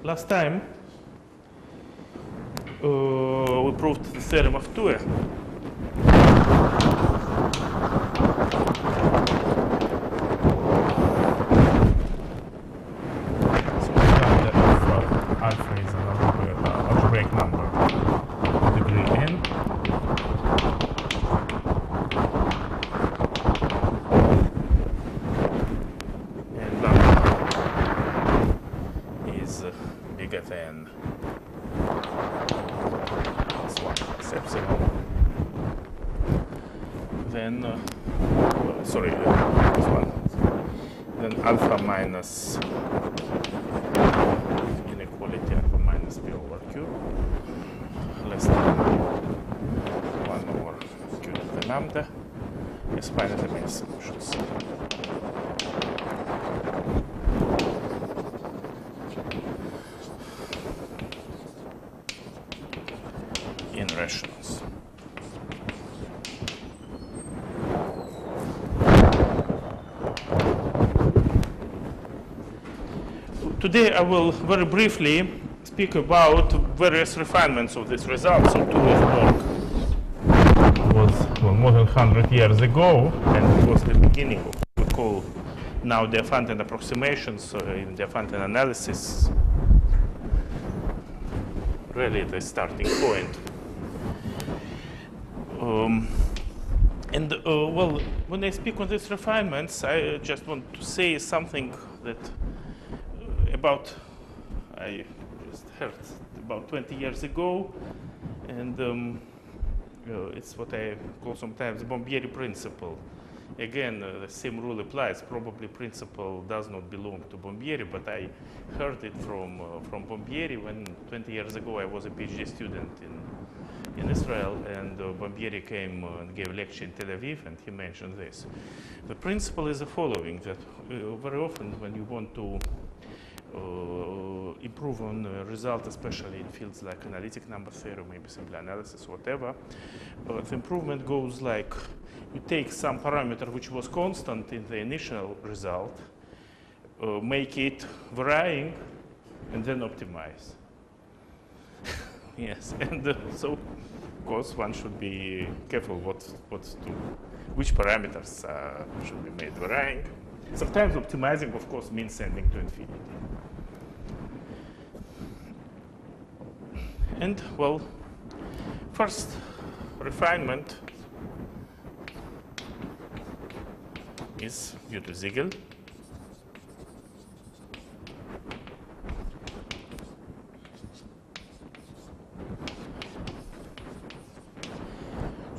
Last time we proved the theorem of Thue. So we found that if alpha is an algebraic number of degree n, and lambda is bigger than epsilon, then sorry, this one. Then alpha minus inequality alpha minus b over q less than 1 over q to the lambda is finitely many solutions. In rationals. Today I will very briefly speak about various refinements of this result. So Thue's work was more than 100 years ago, and it was the beginning of what we call now Diophantine approximations in Diophantine analysis, really the starting point. Well, when I speak on these refinements, I just want to say something that I just heard about 20 years ago, and it's what I call sometimes the Bombieri principle. Again, the same rule applies. Probably principle does not belong to Bombieri, but I heard it from Bombieri when 20 years ago I was a PhD student in Israel, and Bombieri came and gave a lecture in Tel Aviv, and he mentioned this. The principle is the following, that very often when you want to improve on a result, especially in fields like analytic number theory, maybe simple analysis, whatever, the improvement goes like you take some parameter which was constant in the initial result, make it varying, and then optimize. Yes, and so of course one should be careful which parameters should be made varying. Sometimes optimizing, of course, means sending to infinity. And well, first refinement is due to Siegel.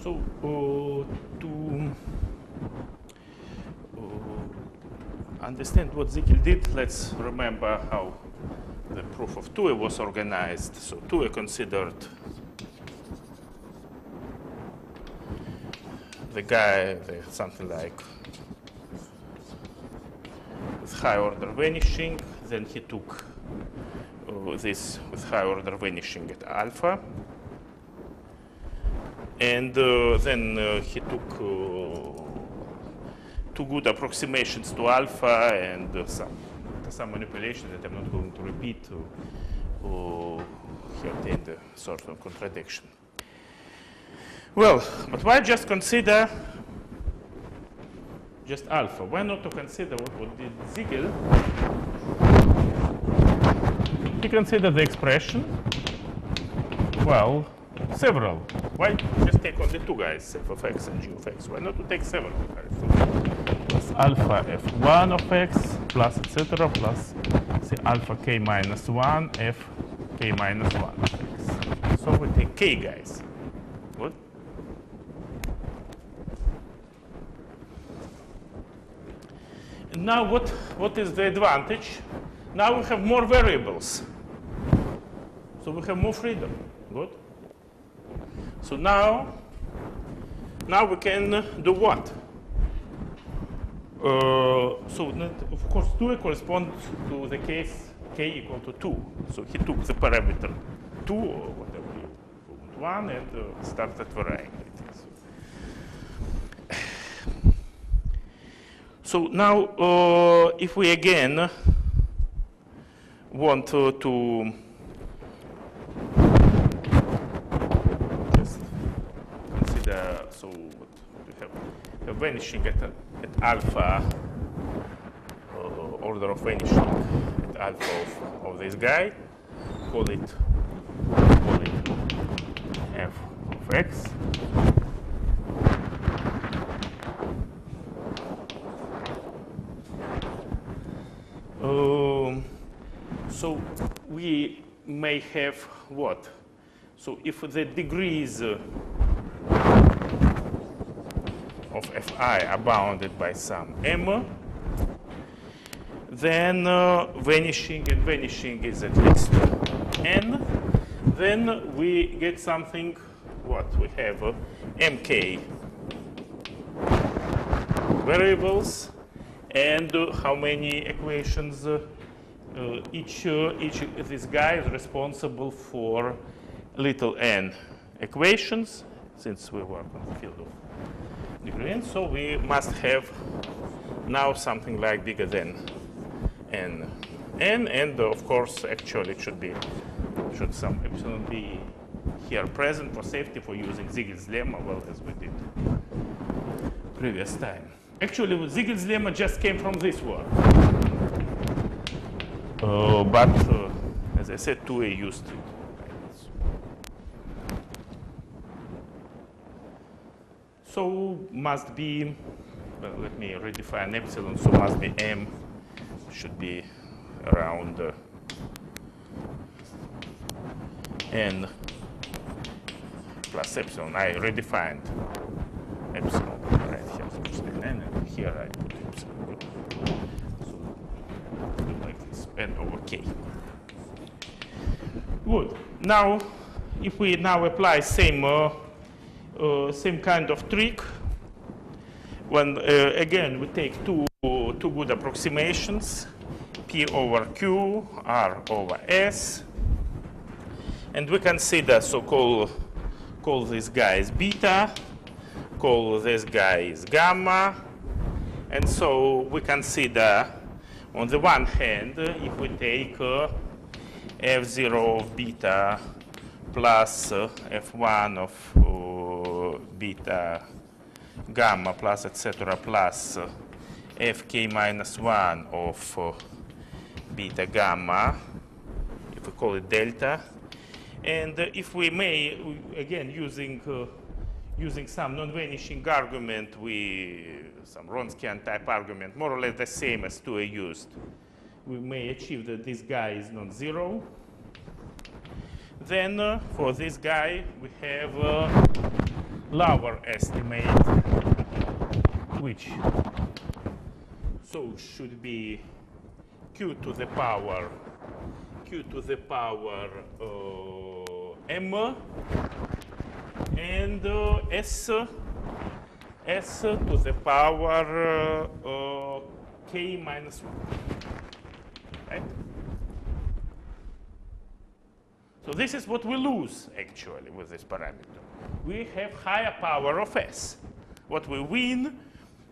So to understand what Siegel did, let's remember how the proof of Thue was organized. So Thue considered the guy, something like with high order vanishing, then he took this with high order vanishing at alpha, and then he took two good approximations to alpha and some manipulation that I'm not going to repeat. He obtained a sort of contradiction. Well, but why just consider just alpha? Why not to consider what did Siegel? He considered the expression, well, several. Why just take only two guys, f of x and g of x? Why not to take several guys? So plus alpha f1 of x plus etc. plus say alpha k minus 1 f k minus 1 of x. So we take k guys. Good. And now what is the advantage? Now we have more variables. So we have more freedom. Good. So now we can do what? So of course, Thue corresponds to the case k equal to 2. So he took the parameter 2 or whatever you want 1 and started varying it. So now if we again want to just consider, so what we have a vanishing at alpha, order of vanishing at alpha of this guy, call it f of x. So we may have what? So if the degrees of fi are bounded by some m, then vanishing and vanishing is at least n, then we get something, what? We have mk variables, and how many equations? Each this guy is responsible for little n equations, since we work on the field of degree n. So we must have now something like bigger than n, and of course, actually, it should some epsilon be here present for safety for using Ziegel's lemma, well, as we did previous time. Actually, Ziegel's lemma just came from this work. But as I said, Thue used it. So must be, well, let me redefine epsilon. So must be m should be around n plus epsilon. I redefined epsilon right here. So n, and here I put epsilon. N over k. Good. Now, if we now apply same kind of trick, when again we take two good approximations, p over q, r over s, and we consider, so call this guy is beta, call this guy is gamma, and so we consider, on the one hand, if we take f0 of beta plus f1 of beta gamma plus etc. plus fk minus 1 of beta gamma, if we call it delta, and if we may, again, using some non-vanishing argument, some Wronskian type argument, more or less the same as Thue used, we may achieve that this guy is non-zero. Then for this guy, we have lower estimate, which so should be q to the power m, and s to the power k minus 1. Right? So this is what we lose, actually, with this parameter. We have higher power of s. What we win,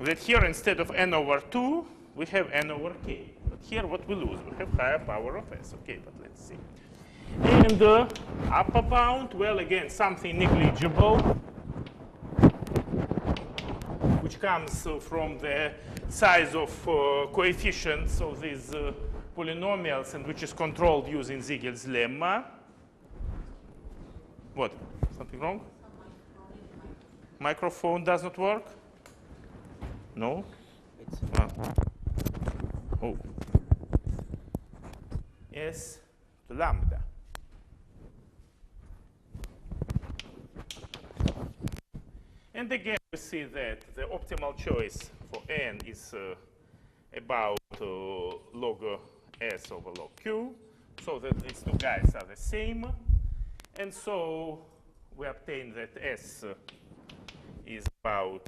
that here instead of n over 2, we have n over k. But here what we lose, we have higher power of s. Okay, but let's see. And the upper bound, well, again, something negligible, which comes from the size of coefficients of these polynomials, and which is controlled using Ziegel's lemma. What? Something wrong? Microphone does not work? No? Oh. Yes, the lambda. And again, we see that the optimal choice for n is about log s over log q, so that these two guys are the same. And so we obtain that s is about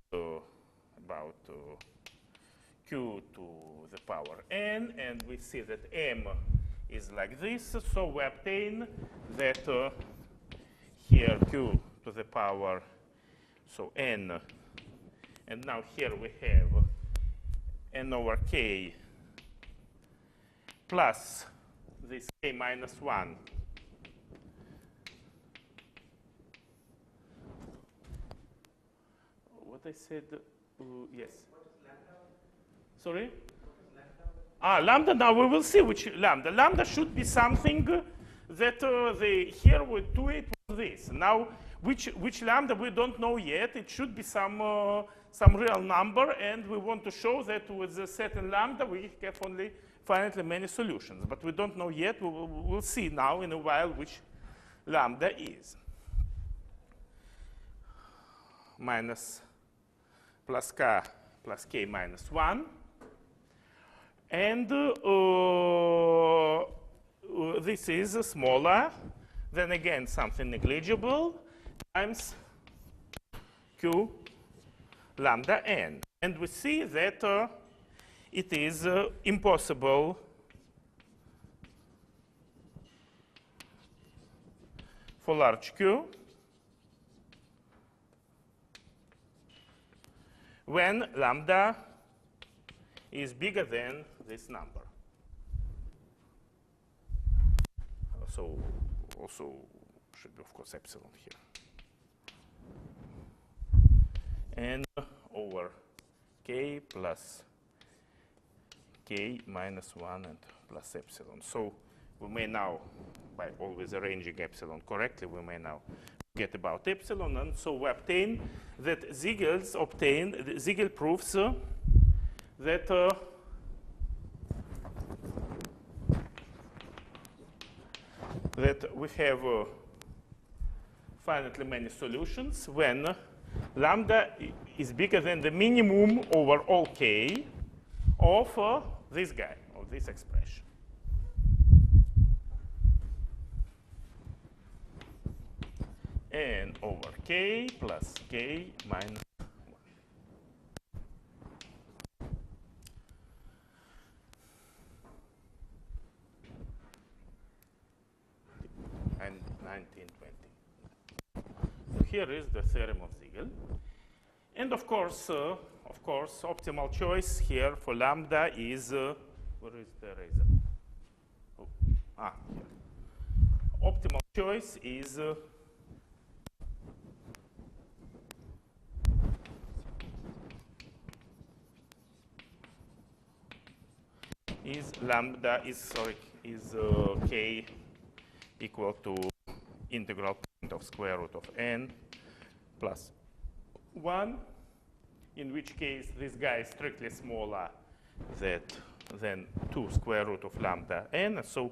q to the power n, and we see that m is like this. So we obtain that here q to the power, so n, and now here we have n over k plus this k minus 1. What I said, yes. Sorry? Lambda, now we will see which lambda. Lambda should be something that here with 2 it was this. Now, which lambda we don't know yet. It should be some real number, and we want to show that with a certain lambda we have only finitely many solutions. But we don't know yet. We'll see now in a while which lambda is. Minus plus k plus k minus 1. And this is smaller than, again, something negligible times q lambda n. And we see that it is impossible for large q when lambda is bigger than this number. So also should be, of course, epsilon here. And over k plus k minus 1 and plus epsilon. So we may now, by always arranging epsilon correctly, we may now get about epsilon. And so we obtain that Siegel proves that that we have finitely many solutions when lambda is bigger than the minimum over all k of this guy, of this expression. N over k plus k minus 1920. So here is the theorem of Siegel. And of course, optimal choice here for lambda is, where is the eraser? Oh, here. Optimal choice is lambda is k equal to integral point of square root of n plus 1, in which case this guy is strictly smaller than 2 square root of lambda n, so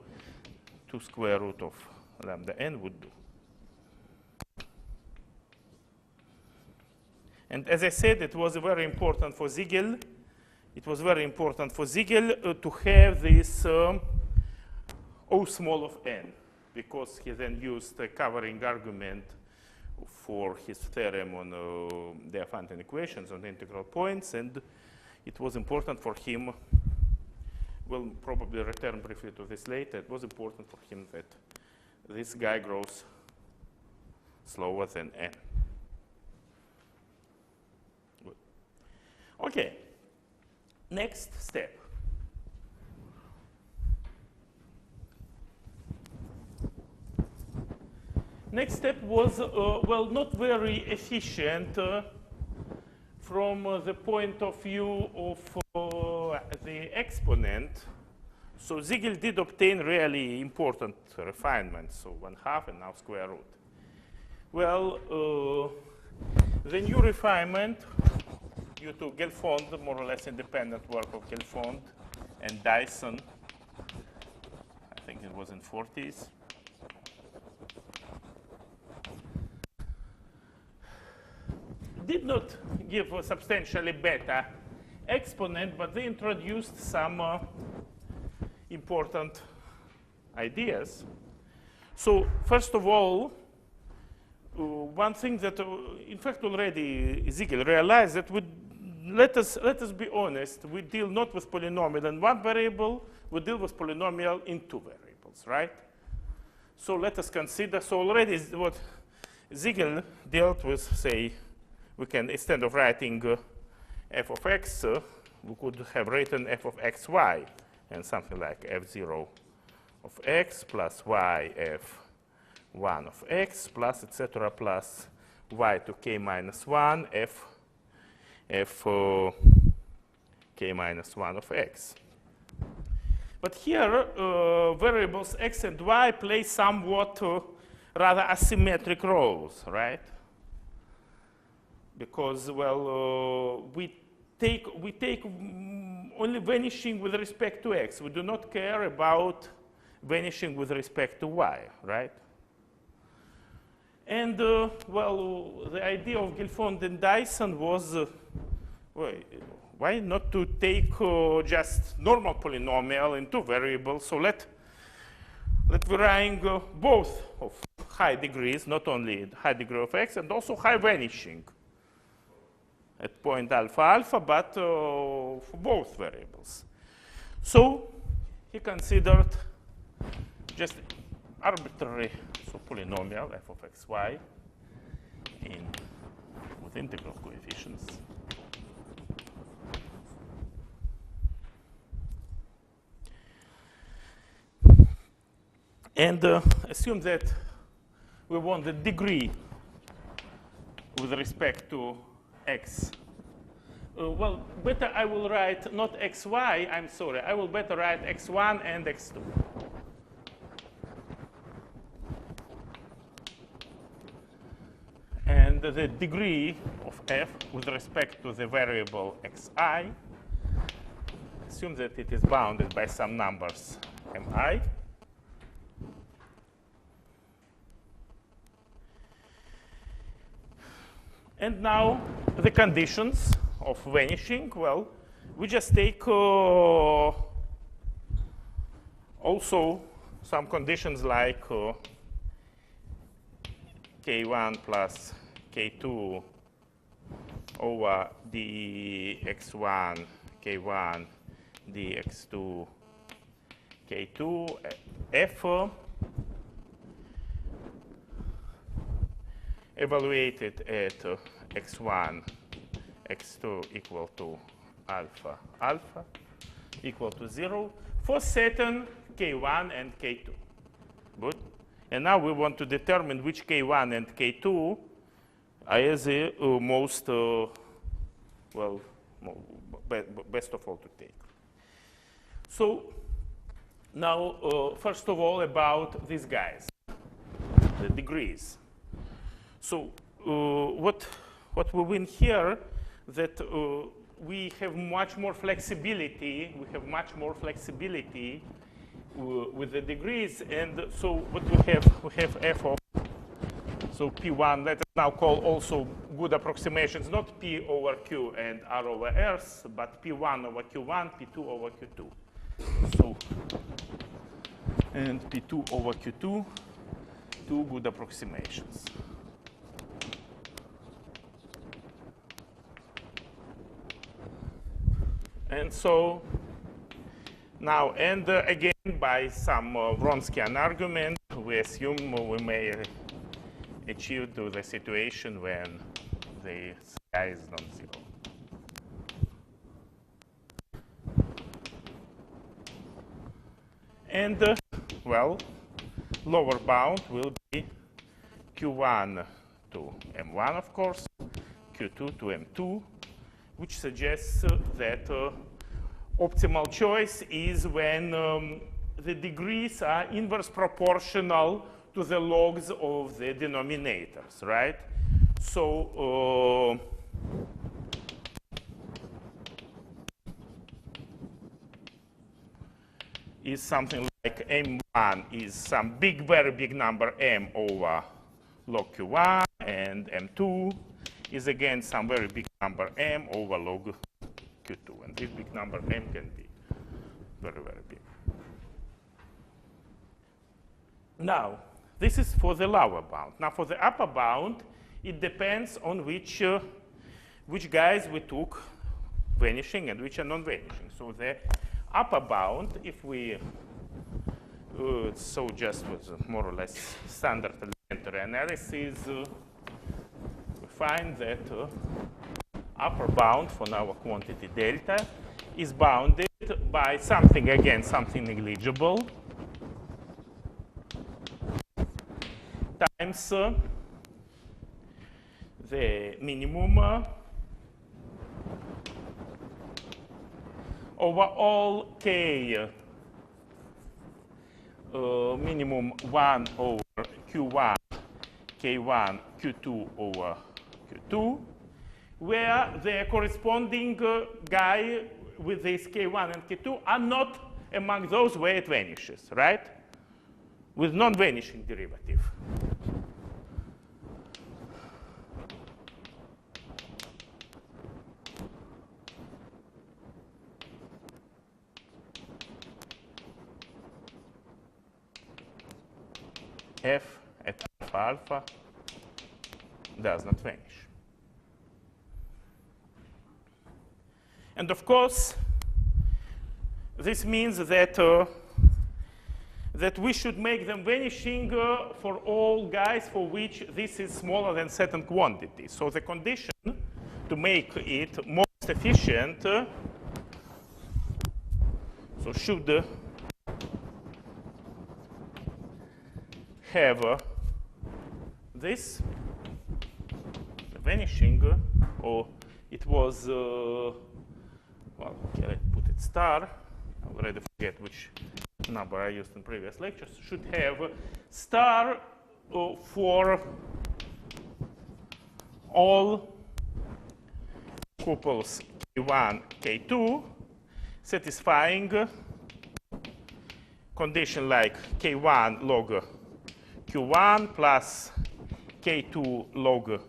2 square root of lambda n would do. And as I said, it was very important for Siegel. It was very important for Siegel to have this O small of n, because he then used a covering argument for his theorem on the Diophantine equations on the integral points, and it was important for him, we'll probably return briefly to this later, it was important for him that this guy grows slower than n. Good. Okay, next step. Next step was, well, not very efficient from the point of view of the exponent. So Siegel did obtain really important refinements, so 1/2 and now square root. Well, the new refinement due to Gelfond, more or less independent work of Gelfond and Dyson, I think it was in 40s. Did not give a substantially better exponent, but they introduced some important ideas. So first of all, one thing that, in fact, already Siegel realized that let us be honest, we deal not with polynomial in one variable, we deal with polynomial in 2 variables, right? So let us consider, so already what Siegel dealt with, say, we can, instead of writing f of x, we could have written f of xy and something like f0 of x plus y f1 of x plus etc. plus y to k minus 1 f k minus 1 of x. But here, variables x and y play somewhat rather asymmetric roles, right? Because, well, we take only vanishing with respect to x. We do not care about vanishing with respect to y, right? And, well, the idea of Guilfond and Dyson was, why not to take just normal polynomial in two variables? So let varying both of high degrees, not only high degree of x, and also high vanishing at point alpha alpha, but for both variables. So he considered just arbitrary polynomial f of xy with integral coefficients. And assume that we want the degree with respect to x. Well, better I will write not xy, I'm sorry, I will better write x1 and x2. And the degree of f with respect to the variable xi, assume that it is bounded by some numbers mi. And now the conditions of vanishing, well, we just take also some conditions like k1 plus k2 over dx1 k1 dx2 k2 f evaluated at x1, x2 equal to alpha, alpha equal to 0 for certain k1 and k2. Good. And now we want to determine which k1 and k2 are the most, well, best of all to take. So now, first of all, about these guys, the degrees. So what we win here, that we have much more flexibility. We have much more flexibility with the degrees. And so what we have f of, so p1, let us now call also good approximations, not p over q and r over s, but p1 over q1, p2 over q2. So, and p2 over q2, two good approximations. And so now, and again, by some Wronskian argument, we assume we may achieve the situation when the sky is non-zero. And, well, lower bound will be q1 to m1, of course, q2 to m2, which suggests that optimal choice is when the degrees are inverse proportional to the logs of the denominators, right? So is something like m1 is some big, very big number m over log q1, and m2 is again some very big number m over log q2. And this big number m can be very, very big. Now, this is for the lower bound. Now, for the upper bound, it depends on which guys we took vanishing and which are non-vanishing. So the upper bound, if we, so just with more or less standard elementary analysis, we find that upper bound for our quantity delta is bounded by something, again, something negligible, times the minimum over all k minimum 1 over q1, k1, q2 over q2, where the corresponding guy with this k1 and k2 are not among those where it vanishes, right? With non-vanishing derivative. F at alpha does not vanish. And of course, this means that that we should make them vanishing for all guys for which this is smaller than certain quantity. So the condition to make it most efficient so should have this vanishing, or it was, well, okay, let's put it star. I already forget which number I used in previous lectures. Should have star for all tuples k1, k2, satisfying condition like k1 log q1 plus k2 log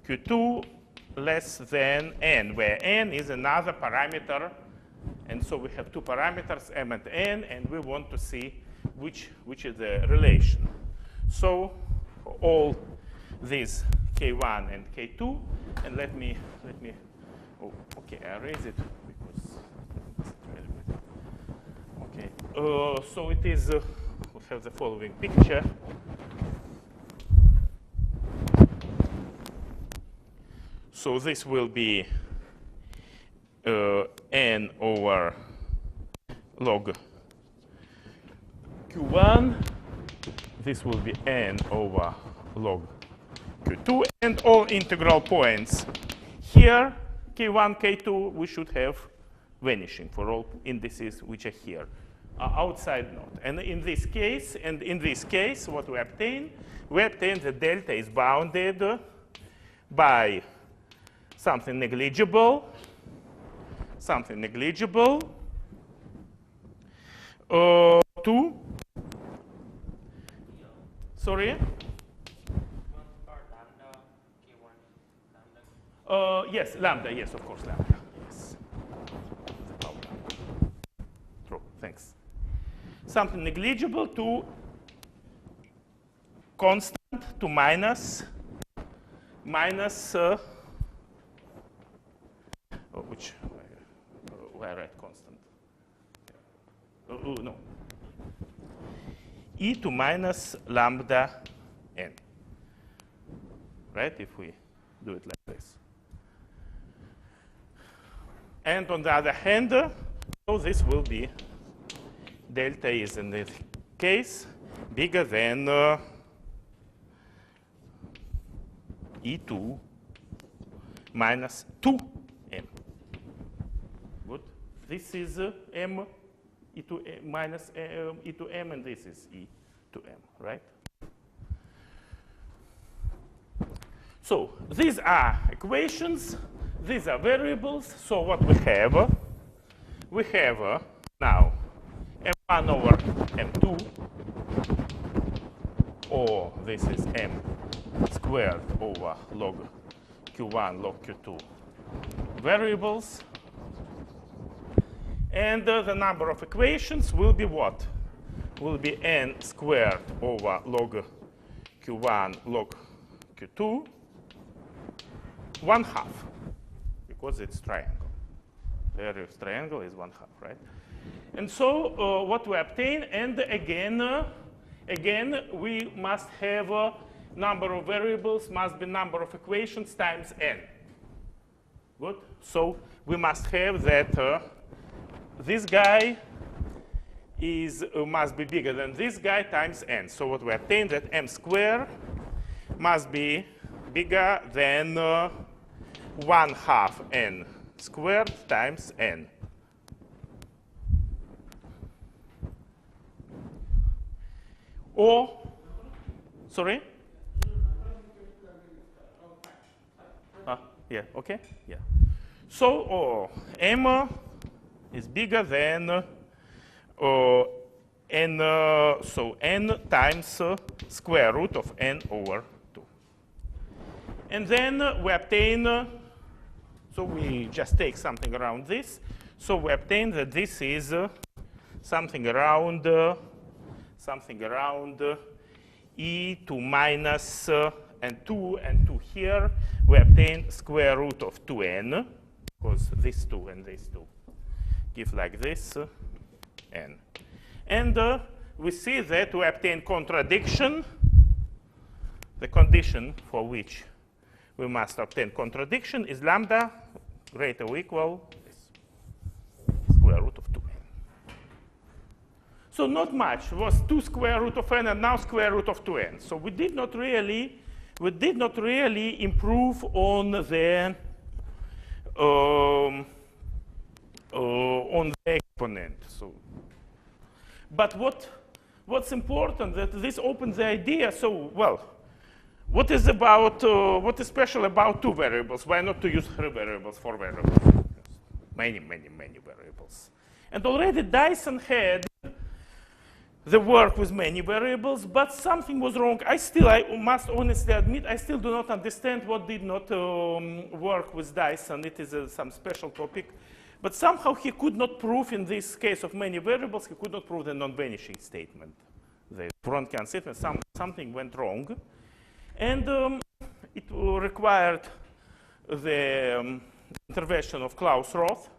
q2 less than n, where n is another parameter. And so we have two parameters, m and n, and we want to see which is the relation. So all these k1 and k2, and let me, oh, okay, I erase it because, okay, so it is, we have the following picture. So this will be n over log q1. This will be n over log q2. And all integral points here, k1, k2, we should have vanishing for all indices which are here, outside node. And in this case, what we obtain the delta is bounded by something negligible, to, sorry? Yes, lambda, yes, of course, lambda, yes. True, thanks. Something negligible to constant to minus, which, where I write constant? No. E to minus lambda n, right, if we do it like this. And on the other hand, so this will be, delta is in this case bigger than E2 minus 2m. Good. This is m e to m minus e to m, and this is e to m, right? So these are equations. These are variables. So what we have now m1 over m2, or this is m squared over log q1 log q2 variables. And the number of equations will be what? Will be n squared over log q1 log q2 1/2, because it's triangle. The area of triangle is 1/2, right? And so what we obtain, and again we must have a number of variables must be number of equations times n. Good. So we must have that this guy is must be bigger than this guy times n. So what we obtain that m squared must be bigger than 1/2 n squared times n. Or, sorry? Yeah, okay, yeah. So m is bigger than n, so n times square root of n over 2. And then we obtain, so we just take something around this. So we obtain that this is something around e to minus and 2 here. We obtain square root of 2n, because this 2 and this 2 give like this n. And we see that we obtain contradiction. The condition for which we must obtain contradiction is lambda greater or equal square root of 2n. So not much. It was 2 square root of n and now square root of 2n. So we did not really improve on the exponent. So, but what's important that this opens the idea. So well, what is special about 2 variables? Why not to use 3 variables, 4 variables? Many variables. And already Dyson had the work with many variables, but something was wrong. I must honestly admit, I still do not understand what did not work with Dyson. It is some special topic. But somehow he could not prove, in this case of many variables, he could not prove the non-vanishing statement. The Wronskian statement, something went wrong. And it required the intervention of Klaus Roth,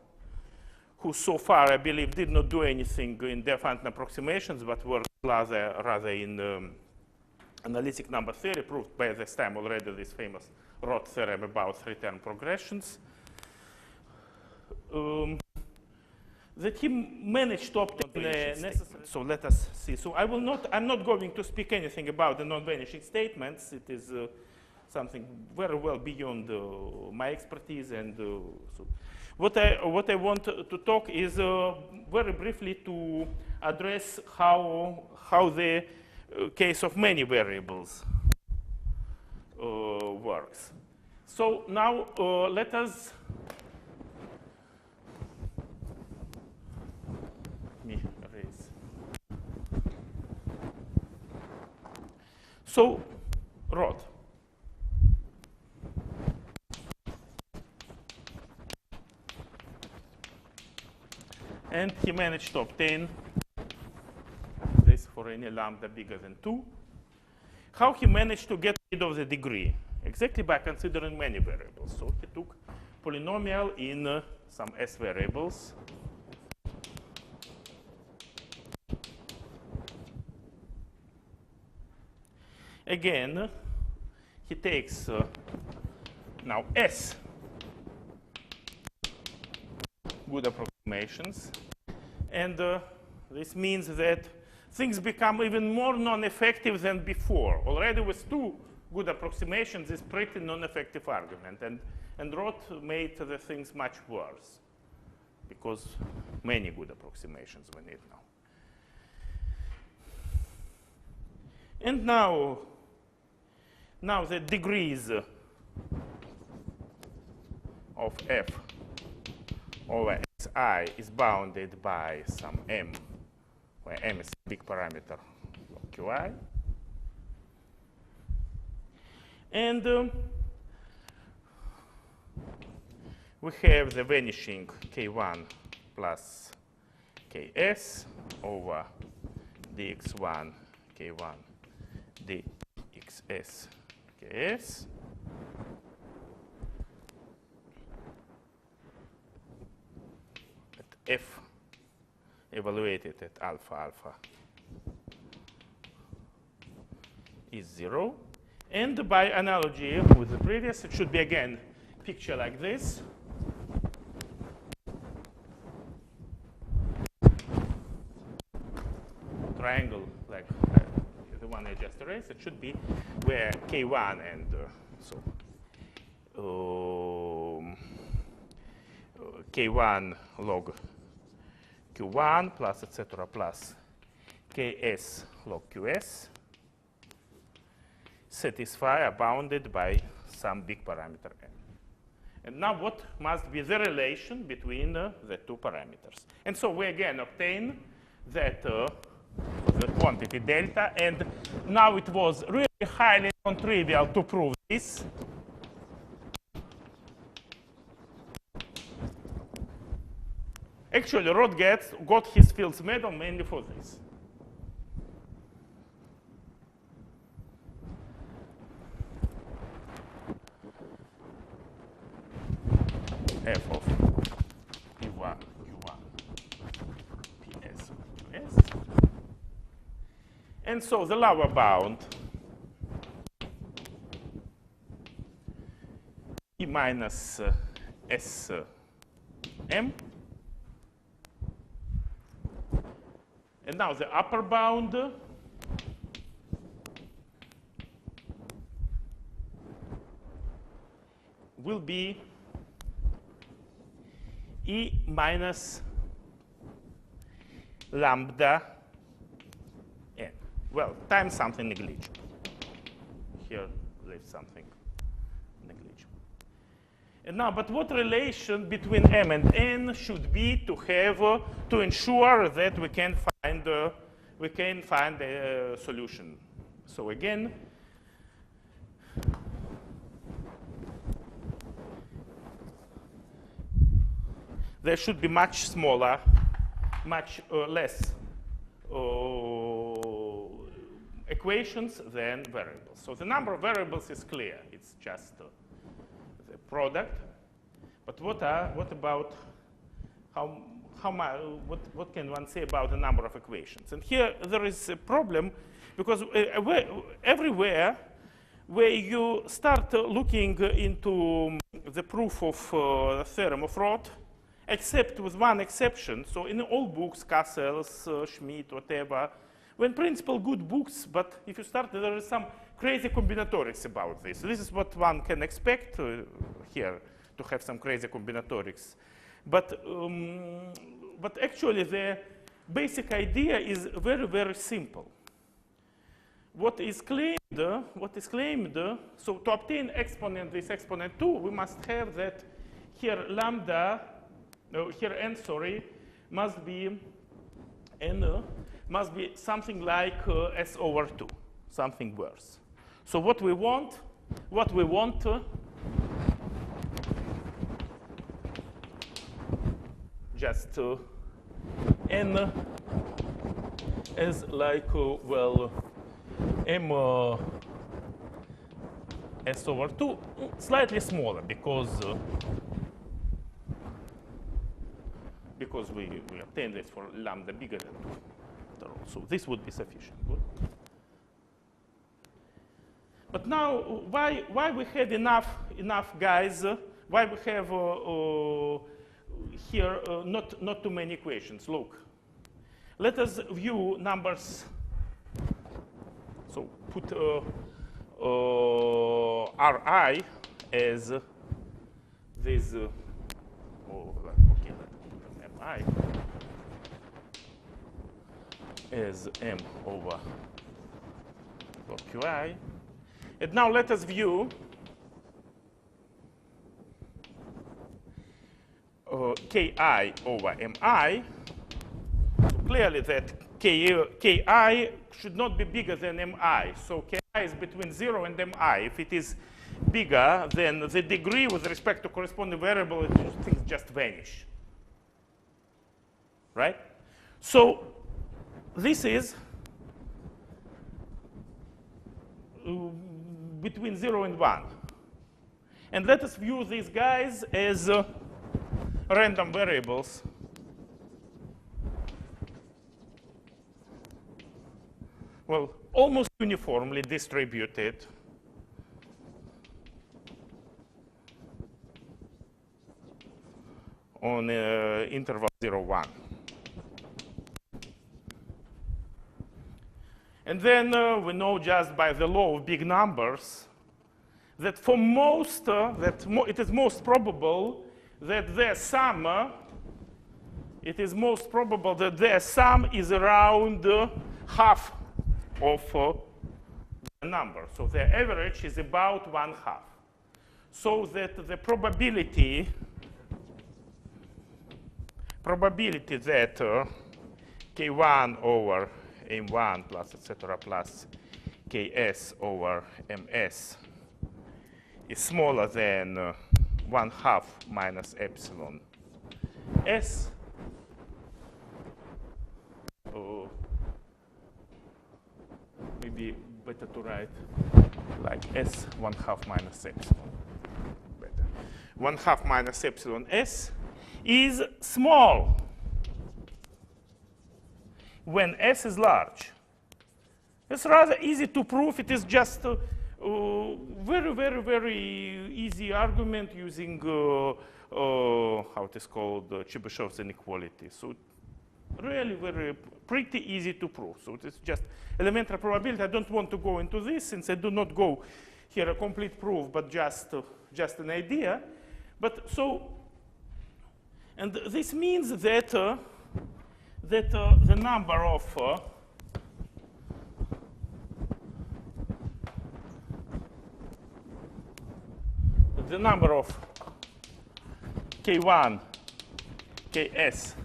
who so far, I believe, did not do anything in definite approximations, but worked rather in analytic number theory, proved by this time already this famous Roth theorem about 3-term progressions. That he managed to obtain necessary. So let us see. So I'm not going to speak anything about the non-vanishing statements. It is something very well beyond my expertise. And so what I want to talk is very briefly to address how the case of many variables works. So now let us erase. So Roth. And he managed to obtain this for any lambda bigger than 2. How he managed to get rid of the degree? Exactly by considering many variables. So he took polynomial in some s variables. Again, he takes now s good approximations. And this means that things become even more non-effective than before. Already with 2 good approximations is pretty non-effective argument. And Roth made the things much worse because many good approximations we need now. And now the degrees of f over xi is bounded by some m, where m is a big parameter of qi. And we have the vanishing k1 plus ks over dx1 k1 dxs ks. F evaluated at alpha is 0. And by analogy with the previous, it should be again picture like this. Triangle, like one I just erased. It should be where K1 and K1 log Q1 plus etc. plus Ks log Qs satisfy are bounded by some big parameter n. And now what must be the relation between the two parameters? And so we again obtain that the quantity delta, and now it was really highly non-trivial to prove this. Actually, Rod got his Fields medal mainly for this. F of P1, Q1, PS, QS. And so the lower bound E minus S M. And now the upper bound will be E minus lambda n. Well, times something negligible. Here, leave something negligible. And now, but what relation between m and n should be to have to ensure that we can find a solution? So again, there should be much smaller, much less equations than variables. So the number of variables is clear. It's just the product. But what about what can one say about the number of equations? And here there is a problem, because everywhere where you start looking into the proof of the theorem of Roth, except with one exception. So in all books, Cassels, Schmidt, whatever, were in principle good books, but if you start, there is some crazy combinatorics about this. This is what one can expect here, to have some crazy combinatorics. But actually, the basic idea is very, very simple. What is claimed, so to obtain exponent, this exponent 2, we must have that here lambda, here n, sorry, must be n, must be something like s over 2, something worse. So what we want, just n is like, well, m s over 2, slightly smaller, because we obtain this for lambda bigger than 2. So this would be sufficient. Good. But now, why we had enough guys? Why we have here not too many equations? Look, let us view numbers. So put Ri as this. Okay, Mi as m over Qi. And now let us view Ki over Mi. Clearly that Ki should not be bigger than Mi. So Ki is between 0 and Mi. If it is bigger, then the degree with respect to corresponding variable, things just vanish. Right? So this is between 0 and 1. And let us view these guys as random variables. Well, almost uniformly distributed. On interval 0, 1. And then we know just by the law of big numbers that for most, it is most probable that their sum, it is most probable that their sum is around half of the number. So their average is about 1/2. So that the probability that K1 over M1 plus etc. plus Ks over Ms is smaller than 1/2 minus epsilon s. Maybe better to write like s 1/2 minus epsilon. Better. 1/2 minus epsilon s is small when s is large. It's rather easy to prove. It is just a very, very, very easy argument using how it is called, Chebyshev's inequality. So really very pretty easy to prove. So it is just elementary probability. I don't want to go into this since I do not go here a complete proof, but just an idea. But so, and this means that the number of K1, Ks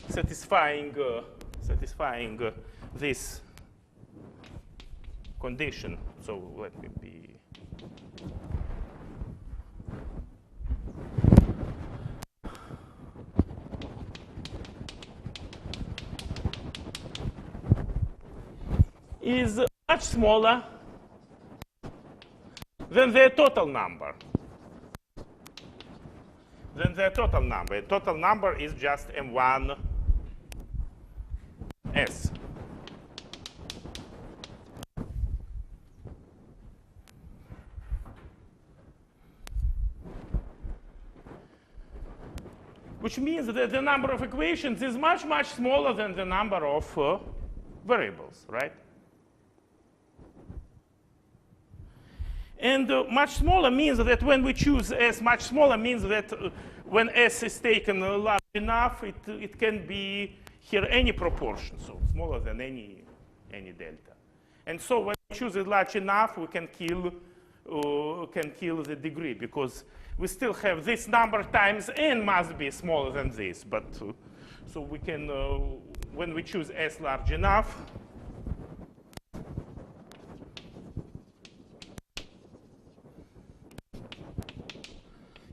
satisfying this condition. So let me be is much smaller than their total number. The total number is just M1 S. Which means that the number of equations is much, much smaller than the number of variables, right? And much smaller means that when we choose S, much smaller means that when S is taken large enough, it can be here any proportion, so smaller than any delta. And so when we choose it large enough, we can kill the degree, because we still have this number times n must be smaller than this. But so we can, when we choose S large enough,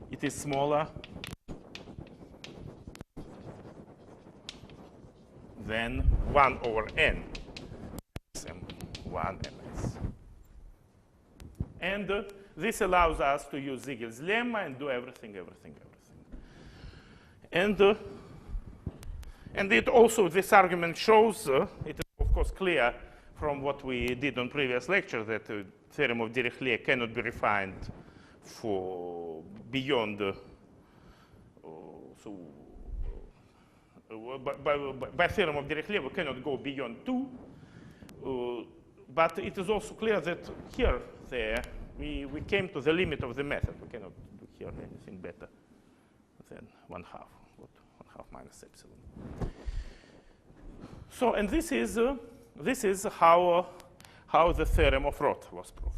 it is smaller than 1 over n, M1 ms. And this allows us to use Ziegel's lemma and do everything. And it also, this argument shows, it is of course clear from what we did on previous lecture, that the theorem of Dirichlet cannot be refined for beyond, by theorem of Dirichlet, we cannot go beyond 2. But it is also clear that here, we came to the limit of the method. We cannot do here anything better than 1/2 minus epsilon. So, and this is how the theorem of Roth was proved.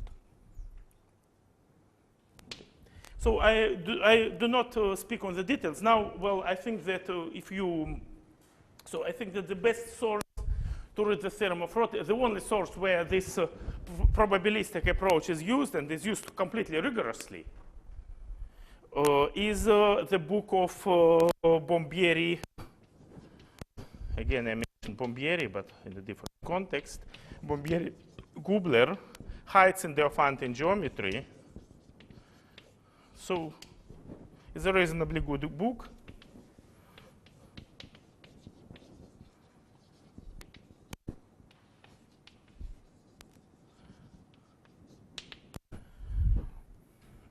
So I do not speak on the details now. Well, I think that I think that the best source to read the theorem of Roth, the only source where this probabilistic approach is used, and is used completely rigorously, is the book of Bombieri. Again, I mentioned Bombieri, but in a different context. Bombieri, Gubler, Heights in Diophantine Geometry. So it's a reasonably good book.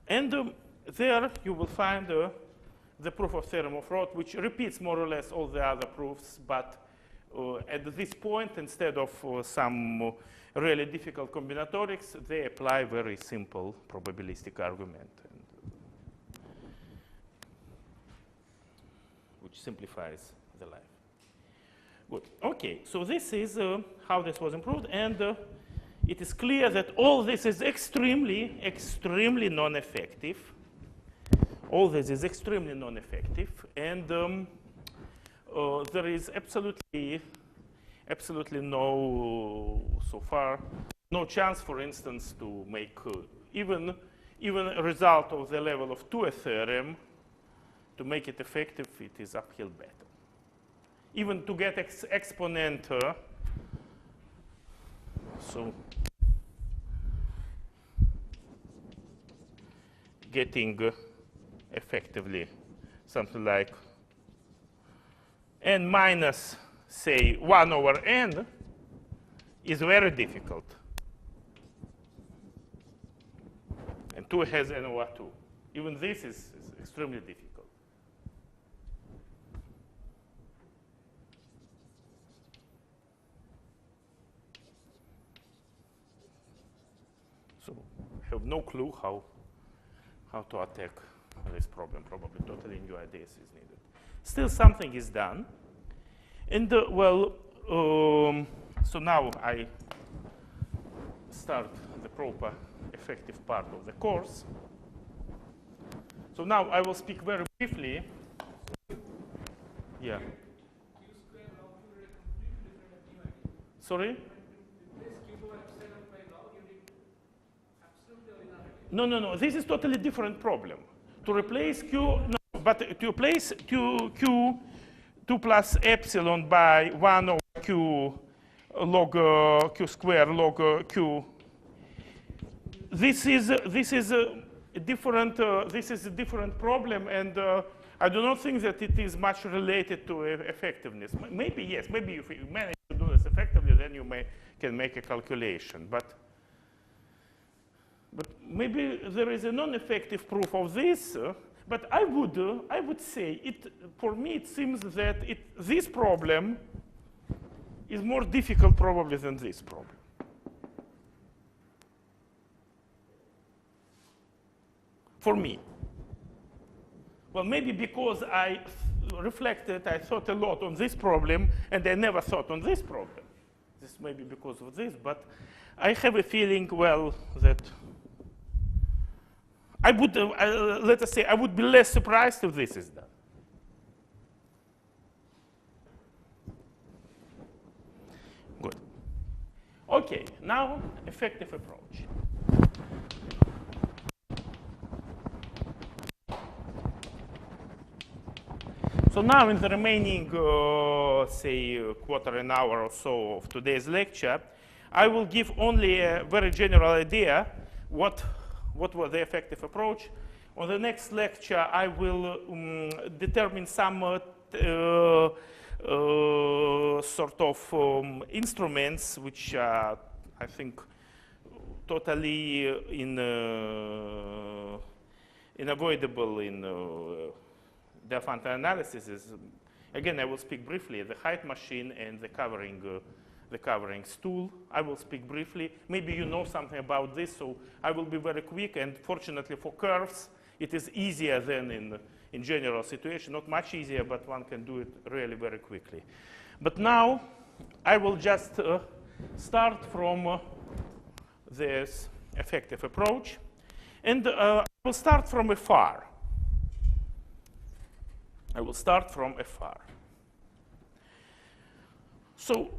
And there you will find the proof of theorem of Roth, which repeats more or less all the other proofs, but at this point, instead of some really difficult combinatorics, they apply very simple probabilistic argument, which simplifies the life. Good. Okay, so this is how this was improved, and it is clear that all this is extremely, extremely non-effective. All this is extremely non-effective, and there is absolutely no, so far, no chance, for instance, to make even a result of the level of Thue theorem, to make it effective, it is uphill battle. Even to get exponent, so getting effectively something like n minus, say, 1 over n is very difficult. And 2 has n over 2. Even this is extremely difficult. So I have no clue how to attack this problem. Probably totally new ideas is needed. Still, something is done. And well, so now I start the proper effective part of the course. So now I will speak very briefly. Yeah. Sorry? No. This is totally different problem. To replace Q, no, but to replace Q 2 plus epsilon by 1 over Q log Q square log Q. This is a different problem, and I do not think that it is much related to effectiveness. Maybe yes. Maybe if you manage to do this effectively, then you can make a calculation. But maybe there is a non-effective proof of this. But I would say for me it seems that this problem is more difficult probably than this problem. For me. Well, maybe because I thought a lot on this problem, and I never thought on this problem. This may be because of this, but I have a feeling, well, that I would, let us say, I would be less surprised if this is done. Good. Okay, now effective approach. So now in the remaining, say, quarter an hour or so of today's lecture, I will give only a very general idea what was the effective approach. On the next lecture, I will determine some sort of instruments which are, I think, totally unavoidable in Diophant analysis. Again, I will speak briefly the height machine and the covering stool. I will speak briefly. Maybe you know something about this, so I will be very quick. And fortunately for curves, it is easier than in general situation. Not much easier, but one can do it really very quickly. But now I will just start from this effective approach. And I will start from afar. I will start from afar. So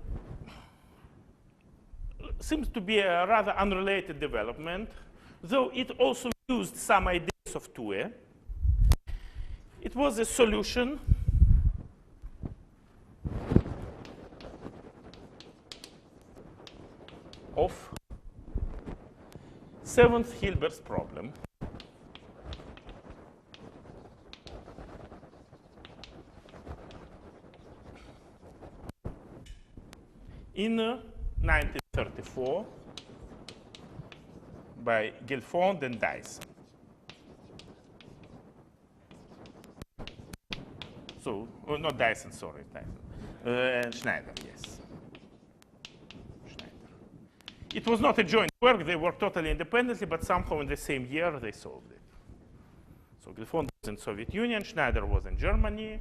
seems to be a rather unrelated development, though it also used some ideas of Thue. It was a solution of 7th Hilbert's problem. In 1934 by Guilfond and Dyson. So, not Dyson, sorry, Dyson. And Schneider, yes. Schneider. It was not a joint work. They worked totally independently, but somehow in the same year they solved it. So Gelfond was in Soviet Union, Schneider was in Germany.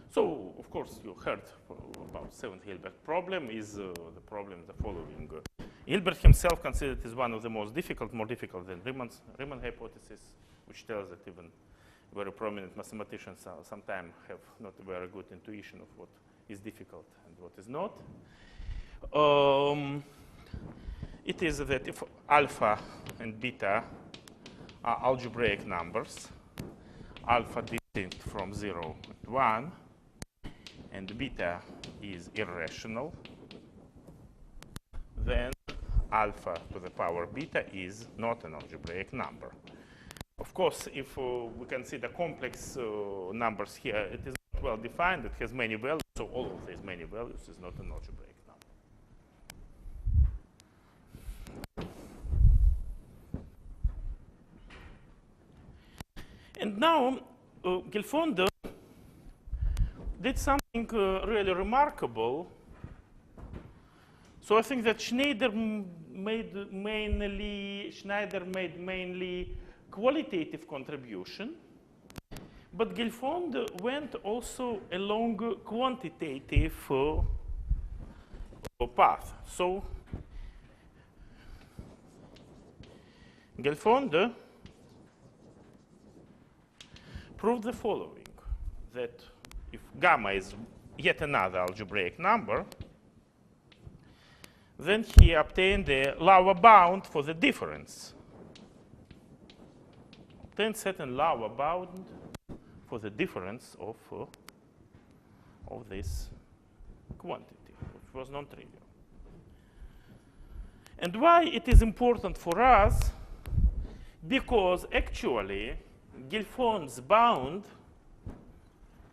So, of course, you heard about seventh Hilbert problem. The problem the following. Hilbert himself considered it as one of the most difficult, more difficult than Riemann hypothesis, which tells that even very prominent mathematicians sometimes have not a very good intuition of what is difficult and what is not. It is that if alpha and beta are algebraic numbers, alpha distinct from 0 and 1, and beta is irrational, then alpha to the power beta is not an algebraic number. Of course, if we consider complex numbers here, it is not well defined. It has many values, so all of these many values is not an algebraic number. And now, Gelfond did something really remarkable. So I think that Schneider made mainly qualitative contribution, but Gelfond went also along quantitative path. So Gelfond proved the following, that if gamma is yet another algebraic number, then he obtained the lower bound for the difference. Obtained certain lower bound for the difference of this quantity, which was non-trivial. And why it is important for us? Because actually, Gelfond's bound,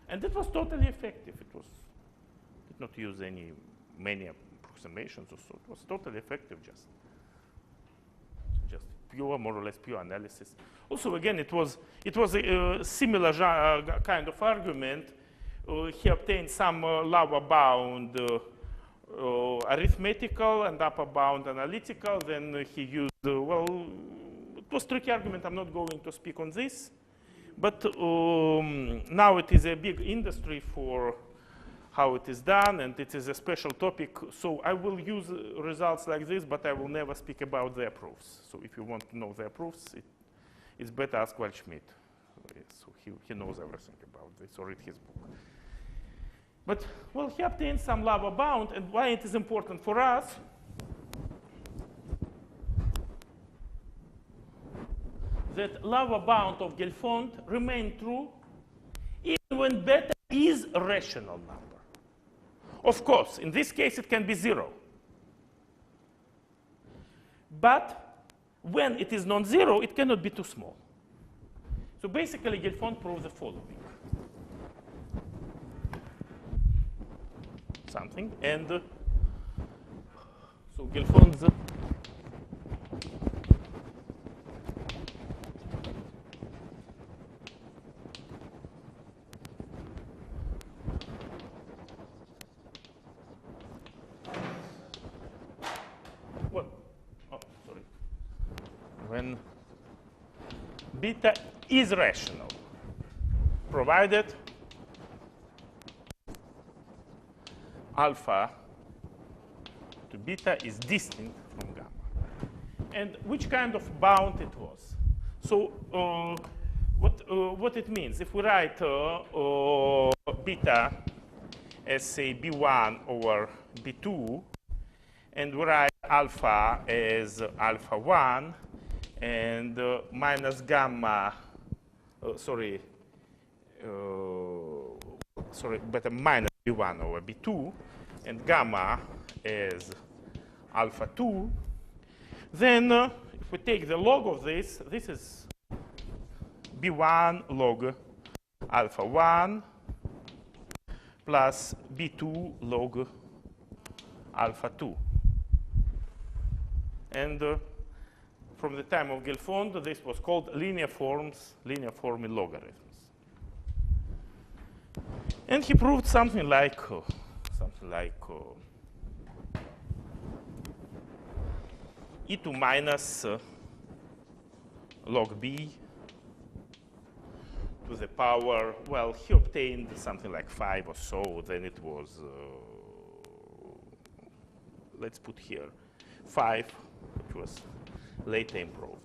and it was totally effective. It did not use many approximations or so. It was totally effective, just pure, more or less pure analysis. Also, again, it was a similar kind of argument. He obtained some lower bound arithmetical and upper bound analytical. Then he used, well, it was a tricky argument. I'm not going to speak on this. But now it is a big industry for how it is done, and it is a special topic. So I will use results like this, but I will never speak about their proofs. So if you want to know their proofs, it's better ask Waldschmidt. So he knows everything about this, or read his book. But, well, he obtained some lower bound, and why it is important for us? That lower bound of Gelfond remain true even when beta is a rational number. Of course, in this case, it can be 0. But when it is non-zero, it cannot be too small. So basically, Gelfond proved the following. Something, and so Gelfond's when beta is rational, provided alpha to beta is distinct from gamma. And which kind of bound it was? So what it means, if we write beta as, say, b1 over b2, and we write alpha as alpha 1, and minus gamma, beta minus b1 over b2, and gamma is alpha 2, then if we take the log of this is b1 log alpha 1 plus b2 log alpha 2. And from the time of Gelfond, this was called linear form in logarithms. And he proved something like e2 minus log b to the power, well, he obtained something like 5 or so, then it was, let's put here, 5, which was later improved.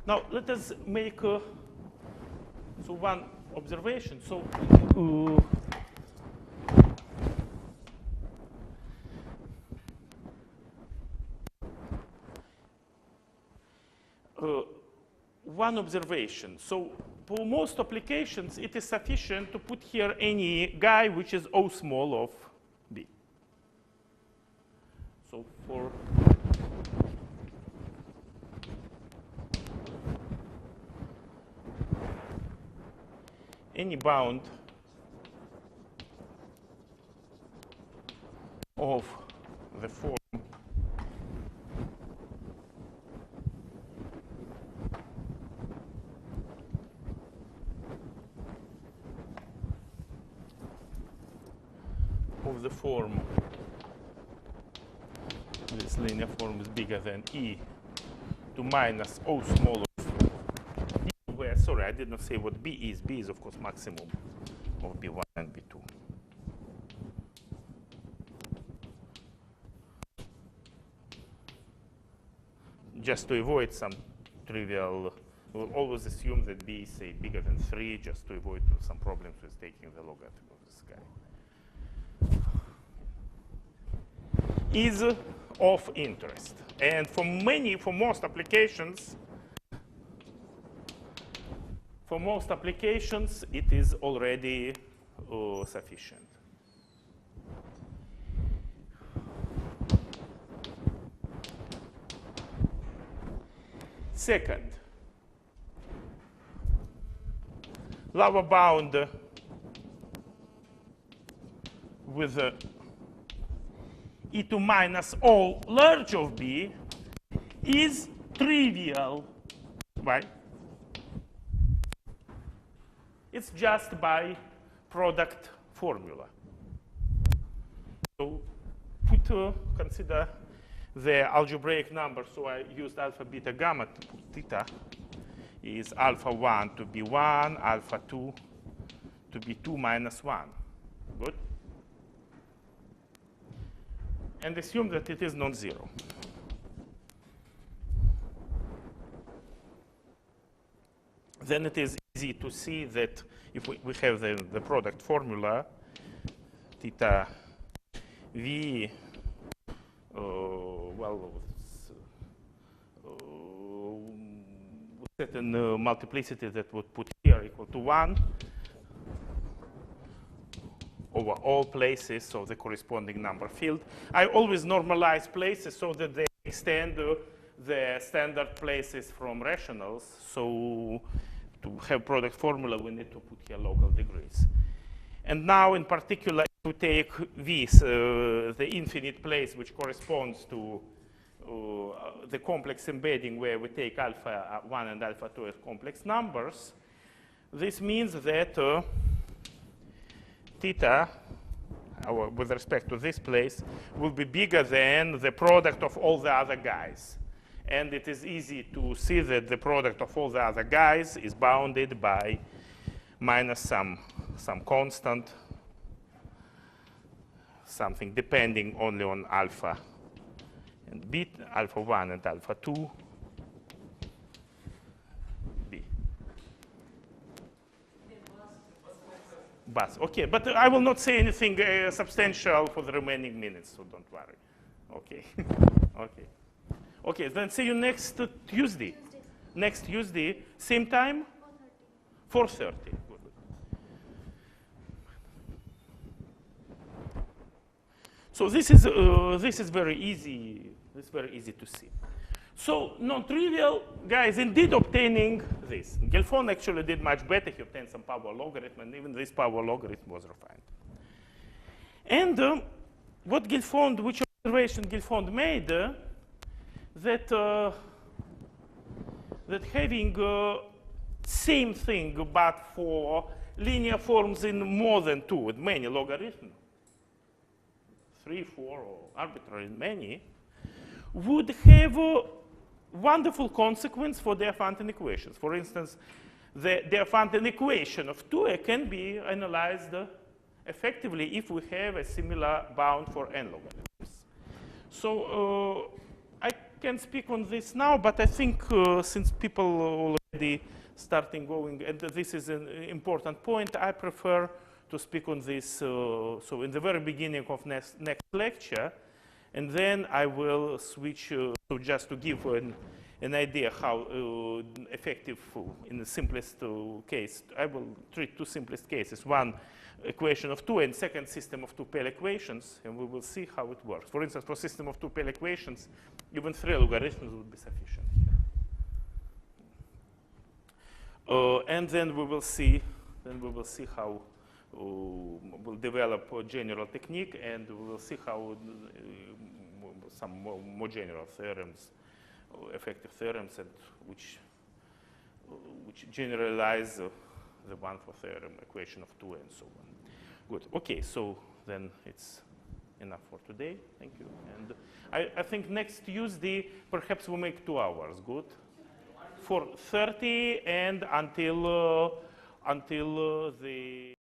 Now, let us make one observation. So, one observation. So, for most applications, it is sufficient to put here any guy which is O small of B. So, for any bound of the form this linear form is bigger than e to minus O small of b, where, sorry, I did not say what b is. B is, of course, maximum of b1 and b2. Just to avoid some trivial, we'll always assume that b is, say, bigger than 3, just to avoid some problems with taking the logarithm of this guy. Is of interest. And for most applications, it is already sufficient. Second, lower bound with e2 minus O large of b is trivial. Why? It's just by product formula. So consider the algebraic number. So I used alpha, beta, gamma to put theta is alpha 1 to be 1, alpha 2 to be 2 minus 1. Good? And assume that it is non-zero. Then it is easy to see that if we have the product formula, theta v, certain multiplicity that would put here equal to 1 over all places of the corresponding number field. I always normalize places so that they extend the standard places from rationals. So to have product formula, we need to put here local degrees. And now, in particular, if we take this, the infinite place, which corresponds to the complex embedding where we take alpha 1 and alpha 2 as complex numbers, this means that theta, with respect to this place, will be bigger than the product of all the other guys. And it is easy to see that the product of all the other guys is bounded by minus some constant, something depending only on alpha and beta, alpha 1 and alpha 2, b. Bus. Okay, but I will not say anything substantial for the remaining minutes, so don't worry. Okay. Okay. Okay, then see you next Tuesday. Next Tuesday, same time? 4:30. Good. So this is very easy. This is very easy to see. So non-trivial guys indeed obtaining this. Gelfond actually did much better. He obtained some power logarithm, and even this power logarithm was refined. And what Gilfond, which observation Gilfond made, that having same thing but for linear forms in more than 2 with many logarithms, 3, 4, or arbitrary many, would have a wonderful consequence for Diophantine equations. For instance, the Diophantine equation of Thue can be analyzed effectively if we have a similar bound for n logarithms. So I can speak on this now, but I think since people already starting going, and this is an important point, I prefer to speak on this so in the very beginning of next lecture, and then I will switch so just to give an idea how effective in the simplest case. I will treat 2 simplest cases. One equation of 2 and second system of 2 Pell equations, and we will see how it works. For instance, for system of 2 Pell equations, even 3 logarithms would be sufficient here. And then we will see how we'll develop a general technique, and we will see how some more general theorems, effective theorems, and which generalize the one for theorem equation of 2 and so on. Good. Okay, so then it's enough for today. Thank you. And I think next Tuesday, perhaps we'll make 2 hours. Good. For 30 and until the